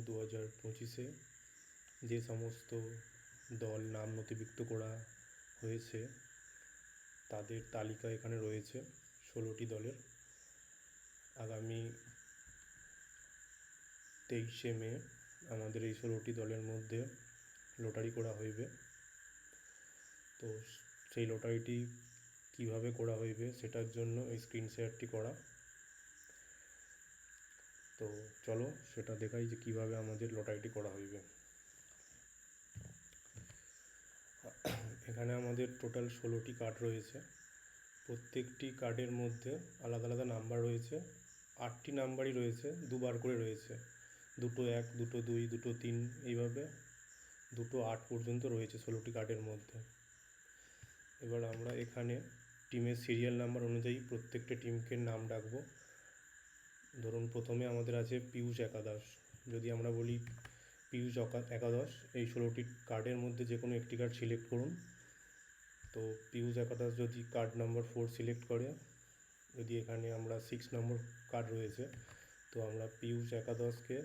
2025-এ যে সমস্ত দল নাম নথিভুক্ত করা হয়েছে তাদের তালিকা এখানে রয়েছে 16টি দলের। আগামী 23শে মে আমাদের এই 16টি দলের মধ্যে লটারি করা হইবে। তো সেই লটারিটি কিভাবে করা হইবে সেটার জন্য এই স্ক্রিন শেয়ারটি করা। তো চলো সেটা দেখাই যে কিভাবে আমাদের লটারিটি করা হইবে। এখানে আমাদের টোটাল 16টি কার্ড রয়েছে। প্রত্যেকটি কার্ডের মধ্যে আলাদা আলাদা নাম্বার রয়েছে। 8টি নাম্বারই রয়েছে, দুবার করে রয়েছে। 2, 1, 2, 2, 2, 3 এইভাবে 2, 8 পর্যন্ত রয়েছে 16টি কার্ডের মধ্যে। এবার আমরা এখানে টিমের সিরিয়াল নাম্বার অনুযায়ী প্রত্যেকটা টিমকে নাম ডাকবো। ধরুন প্রথমে আমাদের আছে পীযূষ একাদশ। যদি আমরা বলি পীযূষ একাদশ, এই 16টি কার্ডের মধ্যে যে কোনো একটি কার্ড সিলেক্ট করুন। তো পীযূষ একাদশ যদি কার্ড নম্বর 4 সিলেক্ট করে, যদি এখানে আমরা 6 নম্বর কার্ড রয়েছে, তো আমরা পীযূষ একাদশকে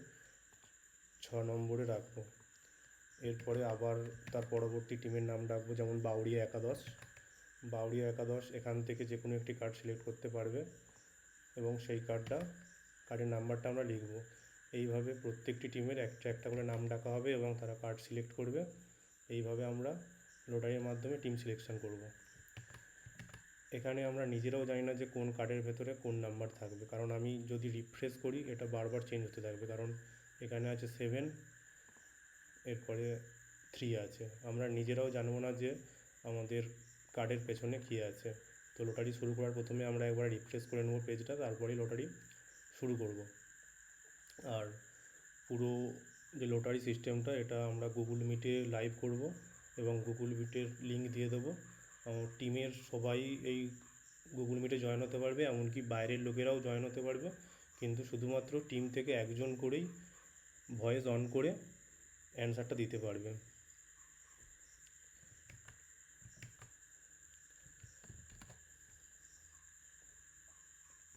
6 নম্বরে রাখবো। এরপরে আবার তার পরবর্তী টিমের নাম ডাকবো, যেমন বাউরিয়া একাদশ। বাউরিয়া একাদশ এখান থেকে যে কোনো একটি কার্ড সিলেক্ট করতে পারবে এবং সেই কার্ডের নাম্বারটা আমরা লিখব। এইভাবে প্রত্যেকটি টিমের একটা একটা করে নাম ডাকা হবে এবং তারা কার্ড সিলেক্ট করবে। এইভাবে আমরা লটারির মাধ্যমে টিম সিলেকশন করব। এখানে আমরা নিজেরাও জানি না যে কোন কার্ডের ভেতরে কোন নাম্বার থাকবে, কারণ আমি যদি রিফ্রেশ করি এটা বারবার চেঞ্জ হতে থাকবে, কারণ এখানে আছে 7, এরপরে 3 আছে। আমরা নিজেরাও জানবো না যে আমাদের কার্ডের পেছনে কী আছে। তো লটারি শুরু করার প্রথমে আমরা একবার রিফ্রেশ করে নেব পেজটা, তারপরেই লটারি শুরু করব। আর পুরো যে লটারি সিস্টেমটা এটা আমরা গুগল মিটে লাইভ করব এবং গুগল মিটের লিঙ্ক দিয়ে দেবো। টিমের সবাই এই গুগল মিটে জয়েন হতে পারবে, এমনকি বাইরের লোকেরাও জয়েন হতে পারবে, কিন্তু শুধুমাত্র টিম থেকে একজন করেই ভয়েস অন করে অ্যানসারটা দিতে পারবে।